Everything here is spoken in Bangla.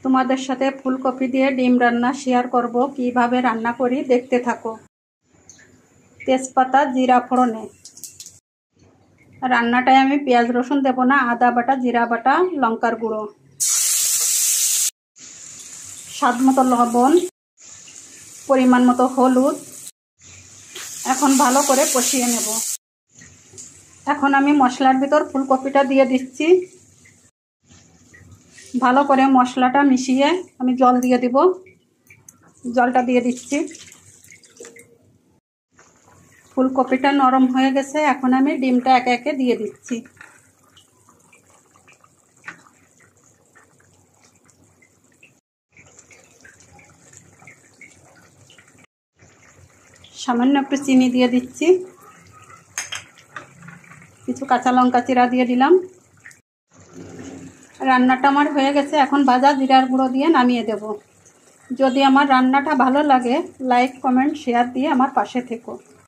তোমাদের সাথে ফুলকপি দিয়ে ডিম রান্না শেয়ার করব, কিভাবে রান্না করি দেখতে থাকো। তেজপাতা জিরা ফোড়নে। রান্নাটায় আমি পেঁয়াজ রসুন দেব না, আদা বাটা, জিরা বাটা, লঙ্কার গুঁড়ো, স্বাদ মতো লবণ, পরিমাণ মতো হলুদ। এখন ভালো করে কষিয়ে নেব। এখন আমি মশলার ভিতর ফুলকপিটা দিয়ে দিচ্ছি। ভালো করে মশলাটা মিশিয়ে আমি জল দিয়ে দিব। জলটা দিয়ে দিচ্ছি। ফুলকপিটা নরম হয়ে গেছে, এখন আমি ডিমটা একে একে দিয়ে দিচ্ছি। সামান্য একটু চিনি দিয়ে দিচ্ছি। কিছু কাঁচা লঙ্কা চিরা দিয়ে দিলাম। রান্নাটা আমার হয়ে গেছে, এখন ভাজা জিরার গুঁড়ো দিয়ে নামিয়ে দেব। যদি আমার রান্নাটা ভালো লাগে, লাইক কমেন্ট শেয়ার দিয়ে আমার পাশে থেকো।